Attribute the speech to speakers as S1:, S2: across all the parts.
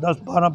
S1: 10-12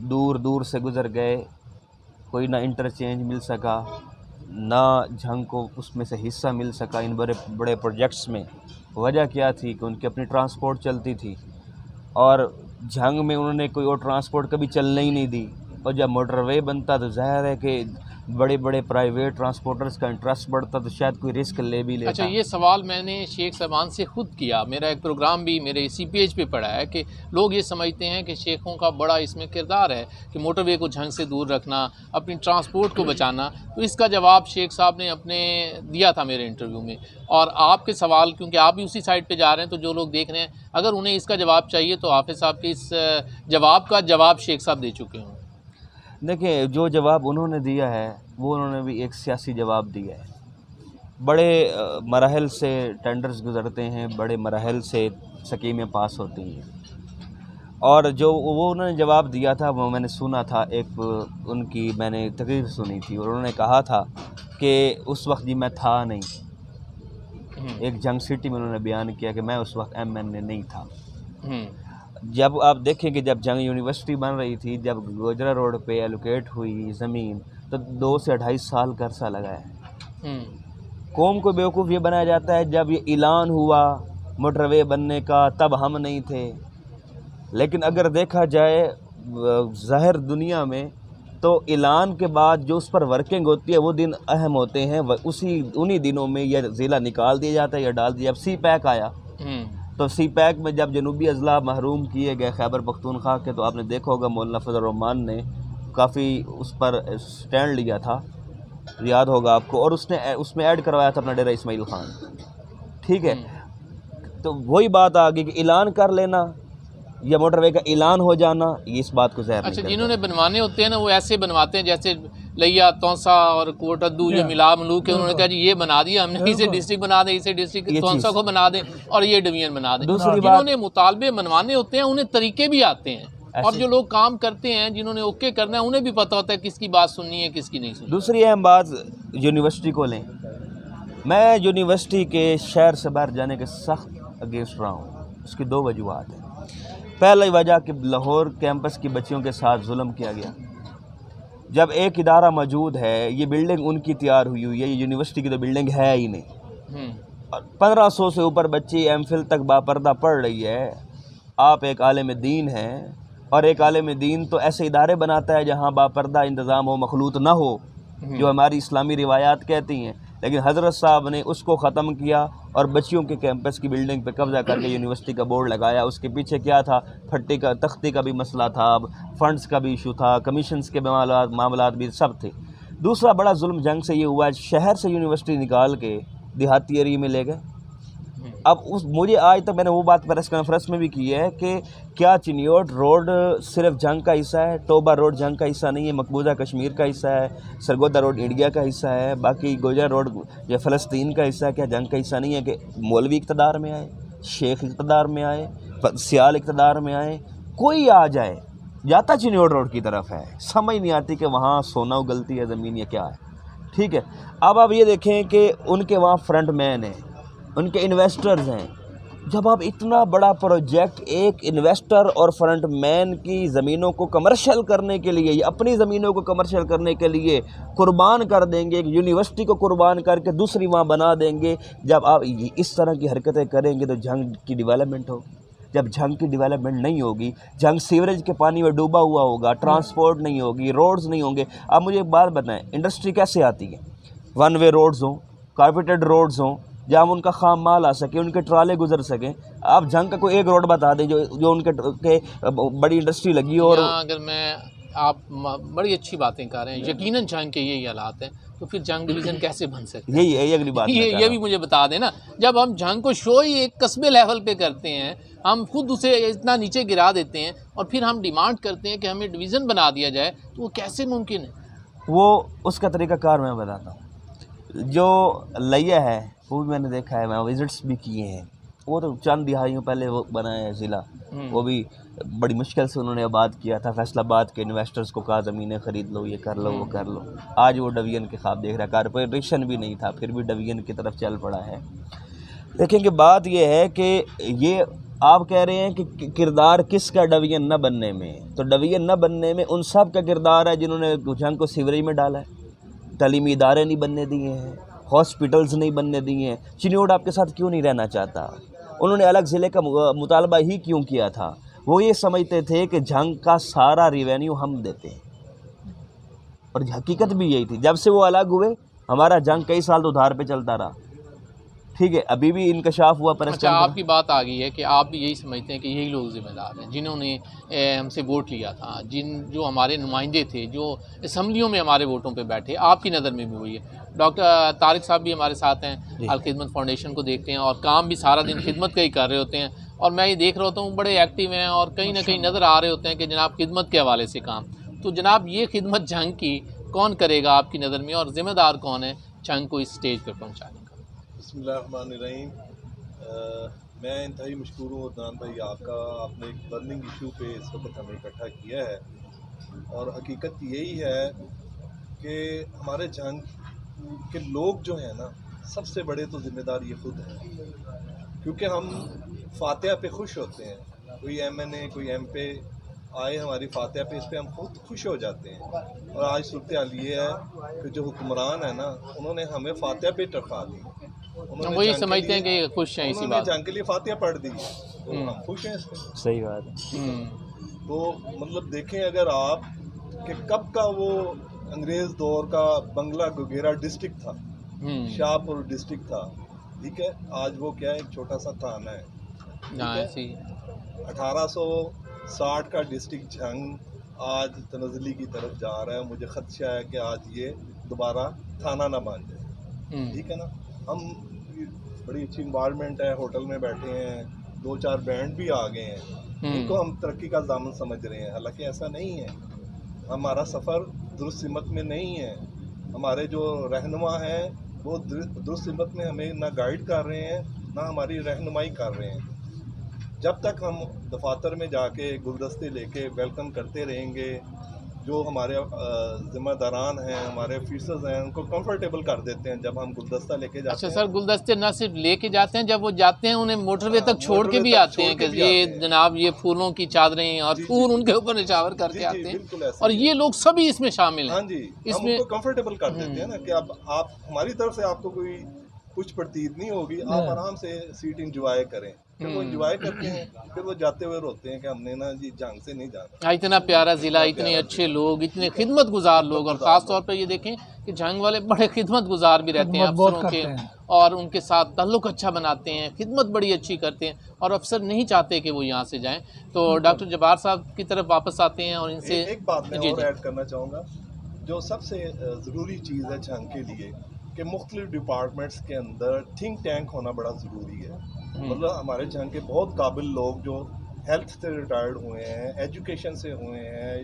S2: دور دور سے گزر گئے، کوئی نہ انٹرچینج مل سکا، نہ جنگ کو اس میں سے حصہ مل سکا ان بڑے بڑے پروجیکٹس میں۔ وجہ کیا تھی کہ ان کی اپنی ٹرانسپورٹ چلتی تھی، اور جنگ میں انہوں نے کوئی اور ٹرانسپورٹ کبھی چلنے ہی نہیں دی، اور جب موٹر وے بنتا تو ظاہر ہے کہ بڑے بڑے پرائیویٹ ٹرانسپورٹرز کا انٹرسٹ بڑھتا تو شاید کوئی رسک لے بھی لیتا۔
S3: اچھا، یہ سوال میں نے شیخ صاحبان سے خود کیا، میرا ایک پروگرام بھی میرے اسی پیج پہ پڑا ہے کہ لوگ یہ سمجھتے ہیں کہ شیخوں کا بڑا اس میں کردار ہے کہ موٹر وے کو جھنگ سے دور رکھنا، اپنی ٹرانسپورٹ کو بچانا، تو اس کا جواب شیخ صاحب نے اپنے دیا تھا میرے انٹرویو میں۔ اور آپ کے سوال، کیونکہ آپ بھی اسی سائٹ پہ جا رہے ہیں، تو جو لوگ دیکھ رہے ہیں اگر انہیں اس کا جواب چاہیے تو حافظ صاحب کے اس جواب کا جواب شیخ صاحب دے چکے ہوں۔
S2: دیکھیں، جو جواب انہوں نے دیا ہے وہ انہوں نے بھی ایک سیاسی جواب دیا ہے۔ بڑے مراحل سے ٹینڈرز گزرتے ہیں، بڑے مراحل سے سکیمیں پاس ہوتی ہیں، اور جو وہ انہوں نے جواب دیا تھا وہ میں نے سنا تھا، ایک ان کی میں نے تقریر سنی تھی، اور انہوں نے کہا تھا کہ اس وقت جی میں تھا نہیں، ایک جنگ سٹی میں انہوں نے بیان کیا کہ میں اس وقت MNA نہیں تھا۔ جب آپ دیکھیں کہ جب جنگ یونیورسٹی بن رہی تھی، جب گوجرا روڈ پہ ایلوکیٹ ہوئی زمین، تو 2 سے 2.5 سال کا عرصہ لگا ہے۔ قوم کو بیوقوف یہ بنایا جاتا ہے جب یہ اعلان ہوا موٹر وے بننے کا تب ہم نہیں تھے، لیکن اگر دیکھا جائے ظاہر دنیا میں تو اعلان کے بعد جو اس پر ورکنگ ہوتی ہے وہ دن اہم ہوتے ہیں، انہی دنوں میں یہ ضلع نکال دیا جاتا ہے یا ڈال دیا۔ جب سی پیک آیا تو سی پیک میں جب جنوبی اضلاع محروم کیے گئے خیبر پختونخوا کے، تو آپ نے دیکھا ہوگا مولانا فضل الرحمان نے کافی اس پر سٹینڈ لیا تھا، یاد ہوگا آپ کو، اور اس میں ایڈ کروایا تھا اپنا ڈیرہ اسماعیل خان۔ ٹھیک ہے، تو وہی بات آ گئی کہ اعلان کر لینا یا موٹر وے کا اعلان ہو جانا، یہ اس بات کو ظاہر نہیں
S3: اچھا،
S2: کرتا۔
S3: جنہوں نے بنوانے ہوتے ہیں نا وہ ایسے بنواتے ہیں جیسے لیا تونسا اور کوٹ ادو جو ملا ملو کے، انہوں نے کہا جی یہ بنا دیا ہم نے، اسے ڈسٹرکٹ بنا دیں، اسے ڈسٹرکٹ تونسا کو بنا دیں اور یہ ڈویژن بنا دیں۔ جنہوں نے مطالبے منوانے ہوتے ہیں انہیں طریقے بھی آتے ہیں، اور جو لوگ کام کرتے ہیں جنہوں نے اوکے کرنا ہے انہیں بھی پتہ ہوتا ہے کس کی بات سننی ہے کس کی نہیں سننی۔
S2: دوسری اہم بات یونیورسٹی کو لیں، میں یونیورسٹی کے شہر سے باہر جانے کے سخت اگینسٹ رہا ہوں۔ اس کی 2 وجوہات ہیں۔ پہلی وجہ کہ لاہور کیمپس کی بچیوں کے ساتھ ظلم کیا گیا۔ جب ایک ادارہ موجود ہے، یہ بلڈنگ ان کی تیار ہوئی ہے، یہ یونیورسٹی کی تو بلڈنگ ہے ہی نہیں، 1500 سے اوپر بچی MPhil تک باپردہ پڑھ رہی ہے۔ آپ ایک عالم دین ہیں، اور ایک عالم دین تو ایسے ادارے بناتا ہے جہاں باپردہ انتظام ہو، مخلوط نہ ہو، جو ہماری اسلامی روایات کہتی ہیں، لیکن حضرت صاحب نے اس کو ختم کیا اور بچیوں کے کیمپس کی بلڈنگ پہ قبضہ کر کے یونیورسٹی کا بورڈ لگایا۔ اس کے پیچھے کیا تھا؟ پھٹی کا تختی کا بھی مسئلہ تھا، فنڈز کا بھی ایشو تھا، کمیشنز کے معاملات بھی سب تھے۔ دوسرا بڑا ظلم جنگ سے یہ ہوا، شہر سے یونیورسٹی نکال کے دیہاتی ایریے میں لے گئے۔ اب مجھے آج تک میں نے وہ بات پریس کانفرنس میں بھی کی ہے کہ کیا چنیوٹ روڈ صرف جنگ کا حصہ ہے؟ ٹوبا روڈ جنگ کا حصہ نہیں ہے، مقبوضہ کشمیر کا حصہ ہے، سرگودا روڈ انڈیا کا حصہ ہے، باقی گوجرا روڈ یا فلسطین کا حصہ ہے، کیا جنگ کا حصہ نہیں ہے؟ کہ مولوی اقتدار میں آئے، شیخ اقتدار میں آئے، سیال اقتدار میں آئے، کوئی آ جائے جاتا چنیوٹ روڈ کی طرف ہے، سمجھ نہیں آتی کہ وہاں سونا اگلتی ہے زمین یا کیا ہے۔ ٹھیک ہے، اب آپ یہ دیکھیں کہ ان کے وہاں فرنٹ مین ہیں، ان کے انویسٹرز ہیں۔ جب آپ اتنا بڑا پروجیکٹ ایک انویسٹر اور فرنٹ مین کی زمینوں کو کمرشل کرنے کے لیے یا اپنی زمینوں کو کمرشل کرنے کے لیے قربان کر دیں گے، ایک یونیورسٹی کو قربان کر کے دوسری وہاں بنا دیں گے، جب آپ اس طرح کی حرکتیں کریں گے تو جنگ کی ڈیولپمنٹ ہوگی۔ جب جنگ کی ڈیولپمنٹ نہیں ہوگی، جنگ سیوریج کے پانی میں ڈوبا ہوا ہوگا، ٹرانسپورٹ نہیں ہوگی، روڈز نہیں ہوں گے۔ آپ مجھے ایک بات بتائیں، انڈسٹری کیسے آتی ہے؟ 1 وے روڈز ہوں، کارپیٹڈ روڈز ہوں، جہاں ان کا خام مال آ سکے، ان کے ٹرالے گزر سکیں۔ آپ جنگ کا کوئی ایک روڈ بتا دیں جو ان کے بڑی انڈسٹری لگی ہو۔ اور
S3: اگر میں آپ بڑی اچھی باتیں کر رہے ہیں، یقیناً جنگ کے یہی حالات ہیں، تو پھر جنگ ڈویژن کیسے بن سکتے ہیں؟
S2: یہی ہے اگلی بات،
S3: یہ بھی مجھے بتا دیں نا۔ جب ہم جنگ کو شو ہی ایک قصبے لیول پہ کرتے ہیں، ہم خود اسے اتنا نیچے گرا دیتے ہیں، اور پھر ہم ڈیمانڈ کرتے ہیں کہ ہمیں ڈویژن بنا دیا جائے، تو وہ کیسے ممکن ہے؟
S2: وہ اس کا طریقہ کار میں بتاتا ہوں۔ جو لیا ہے وہ بھی میں نے دیکھا ہے، میں وزٹس بھی کیے ہیں، وہ تو چند دہائیوں پہلے وہ بنایا ہے ضلع، وہ بھی بڑی مشکل سے انہوں نے آباد کیا تھا۔ فیصل آباد کے انویسٹرز کو کہا زمینیں خرید لو، یہ کر لو، وہ کر لو۔ آج وہ ڈویژن کے خواب دیکھ رہا ہے، کارپوریشن بھی نہیں تھا، پھر بھی ڈویژن کی طرف چل پڑا ہے۔ لیکن کہ بات یہ ہے کہ یہ آپ کہہ رہے ہیں کہ کردار کس کا ڈویژن نہ بننے میں، تو ڈویژن نہ بننے میں ان سب کا کردار ہے جنہوں نے جنگ کو سیوریج میں ڈالا ہے، تعلیمی ادارے نہیں بننے دیے ہیں، ہاسپٹلز نہیں بننے دیے ہیں۔ چنیوٹ آپ کے ساتھ کیوں نہیں رہنا چاہتا؟ انہوں نے الگ ضلع کا مطالبہ ہی کیوں کیا تھا؟ وہ یہ سمجھتے تھے کہ جنگ کا سارا ریونیو ہم دیتے ہیں، اور حقیقت بھی یہی تھی۔ جب سے وہ الگ ہوئے ہمارا جنگ کئی سال تو ادھار پہ چلتا رہا، ٹھیک ہے، ابھی بھی انکشاف ہوا پر
S3: اچھا، آپ کی بات آ گئی ہے کہ آپ بھی یہی سمجھتے ہیں کہ یہی لوگ ذمہ دار ہیں جنہوں نے ہم سے ووٹ لیا تھا، جو ہمارے نمائندے تھے، جو اسمبلیوں میں ہمارے ووٹوں پہ بیٹھے، آپ کی نظر میں بھی وہی ہے۔ ڈاکٹر طارق صاحب بھی ہمارے ساتھ ہیں، الخدمت فاؤنڈیشن کو دیکھتے ہیں اور کام بھی سارا دن خدمت کا ہی کر رہے ہوتے ہیں، اور میں یہ دیکھ رہا ہوتا ہوں بڑے ایکٹیو ہیں اور کہیں نہ کہیں نظر آ رہے ہوتے ہیں کہ جناب خدمت کے حوالے سے کام۔ تو جناب یہ خدمت جنگ کی کون کرے گا آپ کی نظر میں، اور ذمہ دار کون ہے جنگ کو اس سٹیج پہ پہنچانے کا؟
S4: بسم اللہ الرحمن الرحیم۔ میں انتہائی مشکور ہوں عدنان بھائی آپ کا، آپ نے ایک برننگ ایشو پہ اس وقت ہمیں اکٹھا کیا ہے، اور حقیقت یہی ہے کہ ہمارے جنگ کے لوگ جو ہیں نا، سب سے بڑے تو ذمہ دار یہ خود ہیں، کیونکہ ہم فاتحہ پہ خوش ہوتے ہیں، کوئی ایم این اے کوئی ایم پہ آئے ہماری فاتحہ پہ، اس پہ ہم خود خوش ہو جاتے ہیں۔ اور آج صورتحال یہ ہے کہ جو حکمران ہیں نا، انہوں نے ہمیں فاتحہ پہ ٹرکا دی،
S3: وہی سمجھتے ہیں کہ خوش ہیں اسی
S4: انہوں نے
S3: بات۔
S4: جنگ کے لیے فاتحہ پڑھ دی، تو ہم خوش ہیں اس پہ۔
S2: صحیح بات ہے۔
S4: تو مطلب دیکھیں اگر آپ کہ کب کا وہ انگریز دور کا بنگلہ گگیرا ڈسٹرکٹ تھا، شاہ پور ڈسٹرکٹ تھا، ٹھیک ہے، آج وہ کیا ہے، ایک چھوٹا سا تھانہ ہے۔ 1860 کا ڈسٹرکٹ جنگ آج تنزلی کی طرف جا رہا ہے، مجھے خدشہ ہے کہ آج یہ دوبارہ تھانہ نہ بن جائے، ٹھیک ہے نا۔ ہم بڑی اچھی انوائرمنٹ ہے، ہوٹل میں بیٹھے ہیں، 2-4 بینڈ بھی آ گئے ہیں، ان کو ہم ترقی کا ضامن سمجھ رہے ہیں، حالانکہ ایسا نہیں ہے۔ ہمارا سفر درست سمت میں نہیں ہے، ہمارے جو رہنما ہیں وہ درست سمت میں ہمیں نہ گائیڈ کر رہے ہیں نہ ہماری رہنمائی کر رہے ہیں۔ جب تک ہم دفاتر میں جا کے گلدستے لے کے ویلکم کرتے رہیں گے، جو ہمارے ذمہ داران ہیں، ہمارے آفیسرز ہیں، ان کو کمفرٹیبل کر دیتے ہیں جب ہم گلدستہ لے کے جاتے ہیں۔
S3: اچھا سر، گلدستے نہ صرف لے کے جاتے ہیں، جب وہ جاتے ہیں انہیں موٹر وے تک چھوڑ کے بھی آتے ہیں کہ یہ جناب یہ پھولوں کی چادریں اور پھول ان کے اوپر نچھاور کر کے آتے ہیں، اور یہ لوگ سبھی اس میں شامل ہیں۔
S4: ہاں جی، ہم ان کو کمفرٹیبل کر دیتے ہیں نا کہ اب آپ ہماری طرف سے آپ کو کوئی کچھ پرتیت نہیں ہوگی، آپ آرام سے سیٹ انجوائے کریں۔ پھر وہ انجوائے کرتے ہیں، پھر وہ جاتے ہوئے روتے ہیں کہ ہم نے نا جی جنگ سے نہیں جانا۔
S3: اتنا پیارا ضلع، اتنے اچھے لوگ، اتنے خدمت گزار لوگ، اور خاص طور پر یہ دیکھیں کہ جنگ والے بڑے خدمت گزار بھی رہتے ہیں افسروں کے، اور ان کے ساتھ تعلق اچھا بناتے ہیں، خدمت بڑی اچھی کرتے ہیں، اور افسر نہیں چاہتے کہ وہ یہاں سے جائیں۔ تو ڈاکٹر جبار صاحب کی طرف واپس آتے ہیں اور ان سے
S4: ایک بات میں اور ایڈ کرنا چاہوں گا، جو سب سے ضروری چیز ہے جنگ کے لیے کہ مختلف ڈپارٹمنٹس کے اندر تھنک ٹینک ہونا بڑا ضروری ہے۔ مطلب ہمارے جنگ کے بہت قابل لوگ جو ہیلتھ سے ریٹائرڈ ہوئے ہیں، ایجوکیشن سے ہوئے ہیں،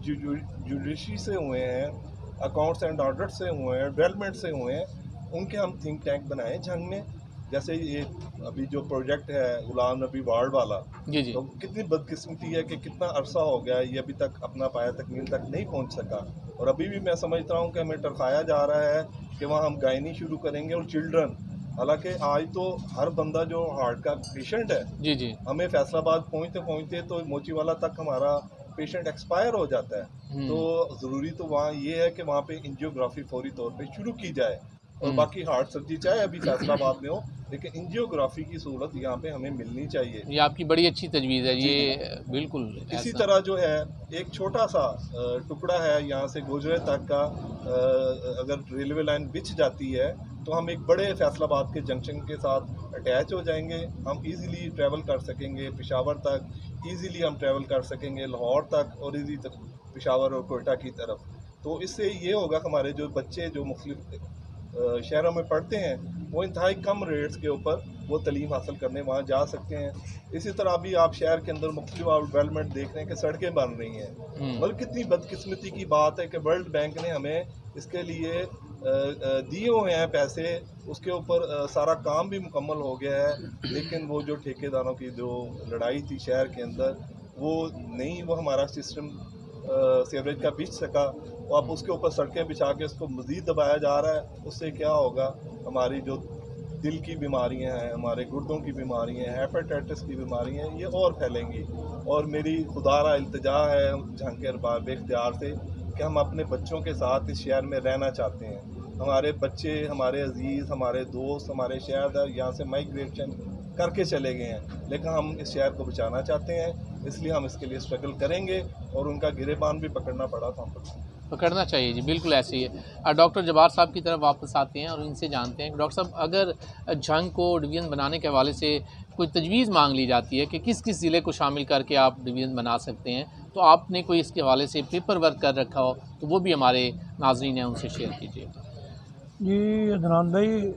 S4: جوڈیشری سے ہوئے ہیں، اکاؤنٹس اینڈ آڈٹ سے ہوئے ہیں، ڈیولپمنٹ سے ہوئے ہیں، ان کے ہم تھنک ٹینک بنائیں جنگ میں۔ جیسے یہ ابھی جو پروجیکٹ ہے غلام نبی وارڈ والا، تو کتنی بدقسمتی ہے کہ کتنا عرصہ ہو گیا ہے یہ ابھی تک اپنا پایا تکمیل تک نہیں پہنچ سکا، اور ابھی بھی میں سمجھتا ہوں کہ ہمیں ٹرکایا جا رہا ہے کہ وہاں ہم گائنی شروع کریں گے اور چلڈرن، حالانکہ آج تو ہر بندہ جو ہارٹ کا پیشنٹ ہے، ہمیں فیصل آباد پہنچتے تو موچی والا تک ہمارا پیشنٹ ایکسپائر ہو جاتا ہے۔ تو ضروری تو وہاں یہ ہے کہ وہاں پہ انجیوگرافی فوری طور پہ شروع کی جائے، اور باقی ہارٹ سرجری چاہے ابھی فیصل آباد میں ہو، لیکن انجیوگرافی کی سہولت یہاں پہ ہمیں ملنی چاہیے۔
S3: یہ آپ کی بڑی اچھی تجویز ہے، یہ بالکل
S4: اسی طرح جو ہے ایک چھوٹا سا ٹکڑا ہے یہاں سے گوجرے تک کا، اگر ریلوے لائن بچھ جاتی ہے تو ہم ایک بڑے فیصل آباد کے جنکشن کے ساتھ اٹیچ ہو جائیں گے، ہم ایزیلی ٹریول کر سکیں گے پشاور تک، ایزیلی ہم ٹریول کر سکیں گے لاہور تک، اور ایزی پشاور اور کوئٹہ کی طرف۔ تو اس سے یہ ہوگا کہ ہمارے جو بچے جو مختلف شہروں میں پڑھتے ہیں وہ انتہائی کم ریٹس کے اوپر وہ تعلیم حاصل کرنے وہاں جا سکتے ہیں۔ اسی طرح بھی آپ شہر کے اندر مختلف ڈیولپمنٹ دیکھ رہے ہیں کہ سڑکیں بن رہی ہیں، مگر کتنی بدقسمتی کی بات ہے کہ ورلڈ بینک نے ہمیں اس کے لیے دیے ہوئے ہیں پیسے، اس کے اوپر سارا کام بھی مکمل ہو گیا ہے، لیکن وہ جو ٹھیکیداروں کی جو لڑائی تھی شہر کے اندر وہ نہیں، وہ ہمارا سسٹم سیوریج کا بچ سکا، اب اس کے اوپر سڑکیں بچھا کے اس کو مزید دبایا جا رہا ہے۔ اس سے کیا ہوگا، ہماری جو دل کی بیماریاں ہیں، ہمارے گردوں کی بیماریاں ہیں، ہیپیٹائٹس کی بیماریاں ہیں، یہ اور پھیلیں گی. اور میری خدارہ التجا ہے جھنگ کے ارباب اختیار سے کہ ہم اپنے بچوں کے ساتھ اس شہر میں رہنا چاہتے ہیں. ہمارے بچے، ہمارے عزیز، ہمارے دوست، ہمارے شہر یہاں سے مائگریشن کر کے چلے گئے ہیں، لیکن ہم اس شہر کو بچانا چاہتے ہیں، اس لیے ہم اس کے لیے اسٹرگل کریں گے. اور ان کا گریبان بھی پکڑنا پڑا تو ہم
S3: پکڑنا چاہیے جی، بالکل ایسے ہی ہے. ڈاکٹر جبار صاحب کی طرف واپس آتے ہیں اور ان سے جانتے ہیں کہ ڈاکٹر صاحب اگر جھنگ کو ڈویژن بنانے کے حوالے سے کوئی تجویز مانگ لی جاتی ہے کہ کس کس ضلع کو شامل کر کے آپ ڈویژن بنا سکتے ہیں، تو آپ نے کوئی اس کے حوالے سے پیپر ورک کر رکھا ہو تو وہ بھی ہمارے ناظرین ہیں ان سے شیئر کیجیے.
S1: جی عدنان بھائی،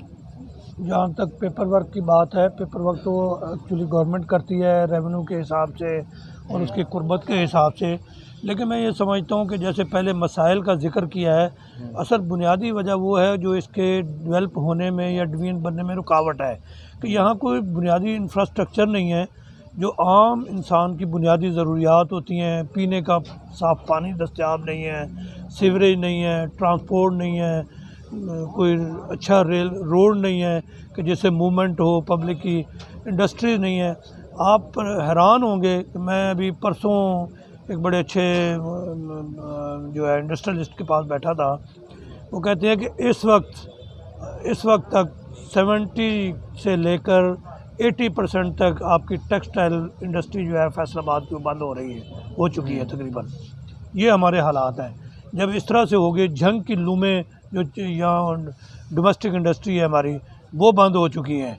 S1: جہاں تک پیپر ورک کی بات ہے، پیپر ورک تو ایکچولی گورنمنٹ کرتی ہے ریونیو کے حساب سے اور اس کی قربت کے حساب سے. لیکن میں یہ سمجھتا ہوں کہ جیسے پہلے مسائل کا ذکر کیا ہے، اصل بنیادی وجہ وہ ہے جو اس کے ڈیولپ ہونے میں یا ڈویژن بننے میں رکاوٹ ہے کہ یہاں کوئی بنیادی انفراسٹرکچر نہیں ہے. جو عام انسان کی بنیادی ضروریات ہوتی ہیں، پینے کا صاف پانی دستیاب نہیں ہے، سیوریج نہیں ہے، ٹرانسپورٹ نہیں ہے، کوئی اچھا ریل روڈ نہیں ہے کہ جس سے موومنٹ ہو پبلک کی، انڈسٹریز نہیں ہے. آپ حیران ہوں گے کہ میں ابھی پرسوں ایک بڑے اچھے جو ہے انڈسٹریلسٹ کے پاس بیٹھا تھا. وہ کہتے ہیں کہ اس وقت تک 70 سے لے کر 80% تک آپ کی ٹیکسٹائل انڈسٹری جو ہے فیصل آباد کی بند ہو رہی ہے، ہو چکی ہے تقریباً. یہ ہمارے حالات ہیں. جب اس طرح سے ہوگے، جھنگ کی لومیں جو یہاں ڈومیسٹک انڈسٹری ہے ہماری وہ بند ہو چکی ہیں،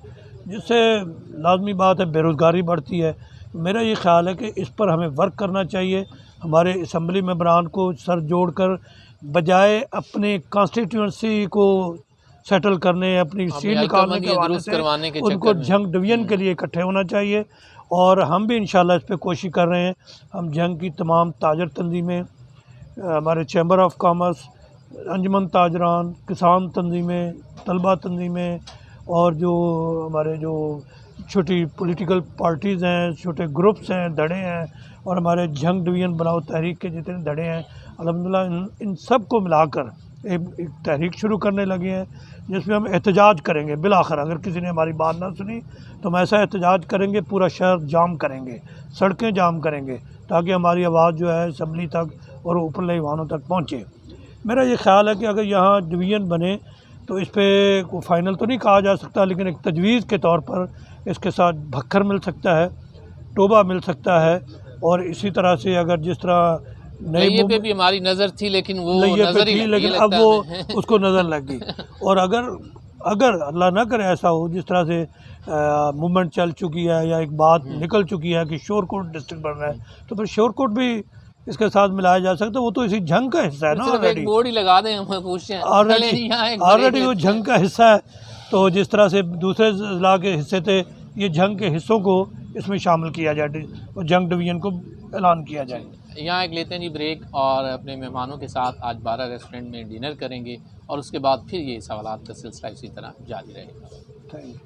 S1: جس سے لازمی بات ہے بے روزگاری بڑھتی ہے. میرا یہ خیال ہے کہ اس پر ہمیں ورک کرنا چاہیے. ہمارے اسمبلی ممبران کو سر جوڑ کر بجائے اپنے کانسٹیٹیوئنسی کو سیٹل کرنے، اپنی سیٹ نکالنے کے حوالے سے ان کو جھنگ ڈویژن کے لیے اکٹھے ہونا چاہیے. اور ہم بھی انشاءاللہ اس پہ کوشش کر رہے ہیں. ہم جھنگ کی تمام تاجر تنظیمیں، ہمارے چیمبر آف کامرس، انجمن تاجران، کسان تنظیمیں، طلبہ تنظیمیں، اور جو ہمارے جو چھوٹی پولیٹیکل پارٹیز ہیں، چھوٹے گروپس ہیں، دھڑے ہیں، اور ہمارے جھنگ ڈویژن بناؤ تحریک کے جتنے دھڑے ہیں، الحمدللہ ان سب کو ملا کر ایک تحریک شروع کرنے لگے ہیں جس میں ہم احتجاج کریں گے. بالآخر اگر کسی نے ہماری بات نہ سنی تو ہم ایسا احتجاج کریں گے، پورا شہر جام کریں گے، سڑکیں جام کریں گے، تاکہ ہماری آواز جو ہے اسمبلی تک اور اوپرلے ایوانوں تک پہنچے. میرا یہ خیال ہے کہ اگر یہاں ڈویژن بنے تو اس پہ کوئی فائنل تو نہیں کہا جا سکتا، لیکن ایک تجویز کے طور پر اس کے ساتھ بھکر مل سکتا ہے، ٹوبہ مل سکتا ہے. اور اسی طرح سے اگر جس طرح
S3: نئی پہ بھی ہماری نظر تھی لیکن وہ نظر ہی
S1: لیکن اب وہ اس کو نظر لگ گئی. اور اگر اللہ نہ کرے ایسا ہو جس طرح سے موومنٹ چل چکی ہے یا ایک بات نکل چکی ہے کہ شور کوٹ ڈسٹرکٹ بن رہا ہے، تو پھر شور کوٹ بھی اس کے ساتھ ملایا جا سکتا ہے. وہ تو اسی جھنگ کا حصہ ہے نا،
S3: آلریڈی بورڈ ہی لگا دیں،
S1: آلریڈی وہ جھنگ کا حصہ ہے. تو جس طرح سے دوسرے اضلاع کے حصے تھے، یہ جھنگ کے حصوں کو اس میں شامل کیا جائے اور جھنگ ڈویژن کو اعلان کیا جائے.
S3: یہاں ایک لیتے ہیں جی بریک، اور اپنے مہمانوں کے ساتھ آج 12 ریسٹورنٹ میں ڈنر کریں گے، اور اس کے بعد پھر یہ سوالات کا سلسلہ اسی طرح جاری رہے گا.
S1: Thank you.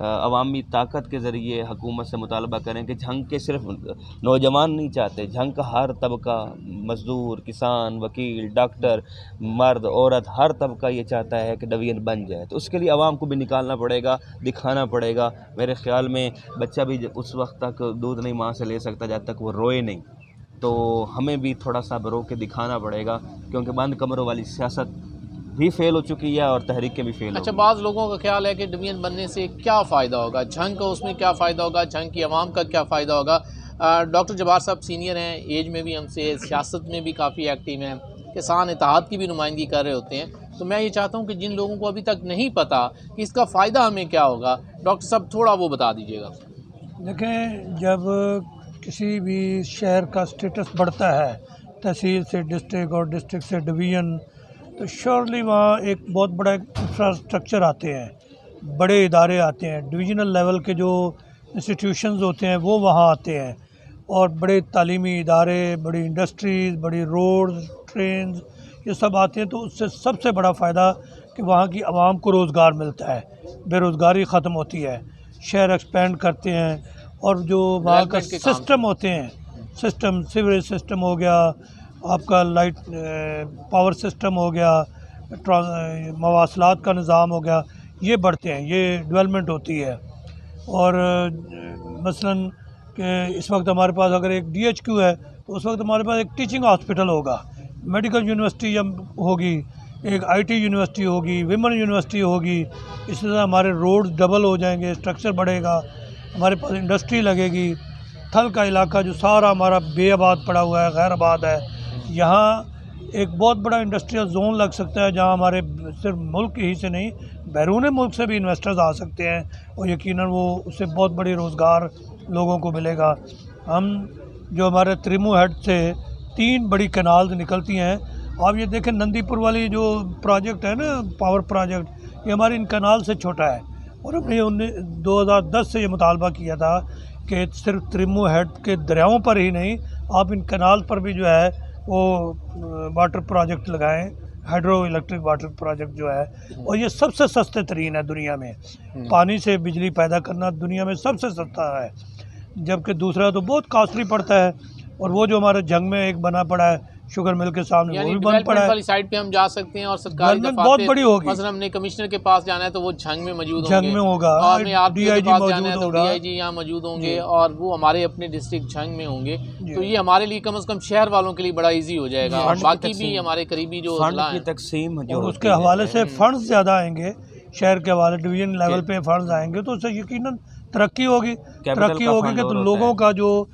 S2: عوامی طاقت کے ذریعے حکومت سے مطالبہ کریں کہ جھنگ کے صرف نوجوان نہیں چاہتے، جھنگ کا ہر طبقہ، مزدور، کسان، وکیل، ڈاکٹر، مرد، عورت، ہر طبقہ یہ چاہتا ہے کہ ڈویژن بن جائے. تو اس کے لیے عوام کو بھی نکالنا پڑے گا، دکھانا پڑے گا. میرے خیال میں بچہ بھی اس وقت تک دودھ نہیں ماں سے لے سکتا جب تک وہ روئے نہیں. تو ہمیں بھی تھوڑا سا رو کے دکھانا پڑے گا، کیونکہ بند کمروں والی سیاست بھی فیل ہو چکی ہے اور تحریکیں بھی فیل ہو
S3: اچھا،
S2: گئی.
S3: بعض لوگوں کا خیال ہے کہ ڈویژن بننے سے کیا فائدہ ہوگا، جھنگ کا اس میں کیا فائدہ ہوگا، جھنگ کی عوام کا کیا فائدہ ہوگا. ڈاکٹر جبار صاحب سینئر ہیں، ایج میں بھی ہم سے، سیاست میں بھی کافی ایکٹیو ہیں، کسان اتحاد کی بھی نمائندگی کر رہے ہوتے ہیں. تو میں یہ چاہتا ہوں کہ جن لوگوں کو ابھی تک نہیں پتہ کہ اس کا فائدہ ہمیں کیا ہوگا، ڈاکٹر صاحب تھوڑا وہ بتا دیجیے گا.
S1: دیکھیں، جب کسی بھی شہر کا سٹیٹس بڑھتا ہے، تحصیل سے ڈسٹرکٹ اور ڈسٹرکٹ سے ڈویژن، تو شیورلی وہاں ایک بہت بڑا انفراسٹرکچر آتے ہیں، بڑے ادارے آتے ہیں، ڈویژنل لیول کے جو انسٹیٹیوشنز ہوتے ہیں وہ وہاں آتے ہیں، اور بڑے تعلیمی ادارے، بڑی انڈسٹریز، بڑی روڈز، ٹرینز، یہ سب آتے ہیں. تو اس سے سب سے بڑا فائدہ کہ وہاں کی عوام کو روزگار ملتا ہے، بے روزگاری ختم ہوتی ہے، شہر ایکسپینڈ کرتے ہیں. اور جو وہاں کا
S3: ڈیولپمنٹ کے کام
S1: سسٹم ہوتے ہیں، سسٹم، سیوریج سسٹم ہو گیا، آپ کا لائٹ پاور سسٹم ہو گیا، مواصلات کا نظام ہو گیا، یہ بڑھتے ہیں، یہ ڈیولپمنٹ ہوتی ہے. اور مثلاً کہ اس وقت ہمارے پاس اگر ایک ڈی ایچ کیو ہے تو اس وقت ہمارے پاس ایک ٹیچنگ ہاسپٹل ہوگا، میڈیکل یونیورسٹی ہوگی، ایک آئی ٹی یونیورسٹی ہوگی، ویمن یونیورسٹی ہوگی. اسی طرح ہمارے روڈز ڈبل ہو جائیں گے، اسٹرکچر بڑھے گا، ہمارے پاس انڈسٹری لگے گی. تھل کا علاقہ جو سارا ہمارا بے آباد پڑا ہوا ہے، غیر آباد ہے، یہاں ایک بہت بڑا انڈسٹریل زون لگ سکتا ہے جہاں ہمارے صرف ملک ہی سے نہیں، بیرون ملک سے بھی انویسٹرز آ سکتے ہیں، اور یقیناً وہ اس سے بہت بڑی روزگار لوگوں کو ملے گا. ہم جو ہمارے تریمو ہیڈ سے 3 بڑی کنالز نکلتی ہیں، آپ یہ دیکھیں نندی پور والی جو پروجیکٹ ہے نا، پاور پروجیکٹ، یہ ہماری ان کنال سے چھوٹا ہے. اور ہم نے 2010 سے یہ مطالبہ کیا تھا کہ صرف تریمو ہیڈ کے دریاؤں پر ہی نہیں، آپ ان کنال پر بھی جو ہے وہ واٹر پروجیکٹ لگائیں، ہائیڈرو الیکٹرک واٹر پروجیکٹ جو ہے. اور یہ سب سے سستے ترین ہے دنیا میں، پانی سے بجلی پیدا کرنا دنیا میں سب سے سستا ہے، جبکہ دوسرا تو بہت کاسٹلی پڑتا ہے. اور وہ جو ہمارے جنگ میں ایک بنا پڑا ہے شوگر مل کے سامنے، وہ
S3: یعنی
S1: بھی بند
S3: ڈیولپمنٹ
S1: پڑا ہے.
S3: والی سائڈ پہ ہم جا سکتے ہیں اور سرکاری
S1: ڈیولپمنٹ بہت بڑی ہوگی.
S3: مثلا ہم نے کمشنر کے پاس جانا ہے تو وہ جھنگ میں موجود ہوں گے،
S1: جنگ میں ہوگا،
S3: اور ہمیں آپ
S1: ڈی آئی
S3: کے
S1: جی
S3: پاس جانا ہے
S1: موجود
S3: تو
S1: ہوگا،
S3: ڈی آئی جی یہاں موجود ہوں گے،
S1: جی.
S3: اور وہ ہمارے اپنے ڈسٹرکٹ جھنگ میں ہوں گے. تو یہ ہمارے لیے کم از کم شہر والوں کے لیے بڑا ایزی ہو جائے گا، اور باقی بھی ہمارے قریبی جو
S2: فنڈ
S3: اضلاع
S2: کی
S3: ہیں
S2: تقسیم جو
S1: اور اس
S2: ہوتی
S1: کے
S2: ہے،
S1: حوالے سے فنڈز زیادہ آئیں گے، شہر کے حوالے ڈویژن لیول پہ فنڈز آئیں گے تو اس سے یقیناً ترقی ہوگی. ترقی
S2: کا
S1: ہوگی
S2: فنڈ
S1: کہ
S2: اور
S1: تو
S2: ہوتا
S1: لوگوں
S2: ہے.
S1: کا جو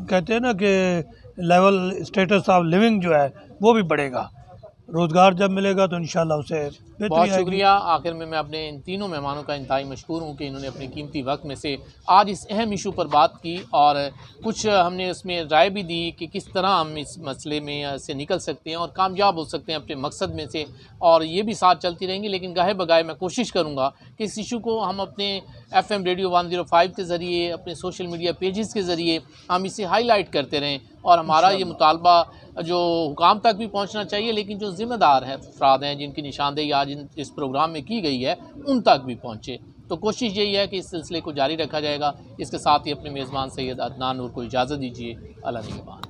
S1: کہتے ہیں نا کہ لیول اسٹیٹس آف لیونگ جو ہے وہ بھی بڑھے گا. روزگار جب ملے گا تو انشاءاللہ اسے بہتری
S3: بہت
S1: آئے گی.
S3: شکریہ. آخر میں اپنے ان تینوں مہمانوں کا انتہائی مشکور ہوں کہ انہوں نے اپنے قیمتی وقت میں سے آج اس اہم ایشو پر بات کی، اور کچھ ہم نے اس میں رائے بھی دی کہ کس طرح ہم اس مسئلے میں سے نکل سکتے ہیں اور کامیاب ہو سکتے ہیں اپنے مقصد میں سے. اور یہ بھی ساتھ چلتی رہیں گی، لیکن گاہے بگاہے میں کوشش کروں گا کہ اس ایشو کو ہم اپنے FM ریڈیو 105 کے ذریعے، اپنے سوشل میڈیا پیجز کے ذریعے ہم اسے ہائی لائٹ کرتے رہیں، اور ہمارا یہ مطالبہ جو حکام تک بھی پہنچنا چاہیے، لیکن جو ذمہ دار ہیں افراد ہیں جن کی نشاندہی آج اس پروگرام میں کی گئی ہے ان تک بھی پہنچے. تو کوشش یہی ہے کہ اس سلسلے کو جاری رکھا جائے گا. اس کے ساتھ ہی اپنے میزبان سید عدنان نور کو اجازت دیجیے. اللہ نگہبان.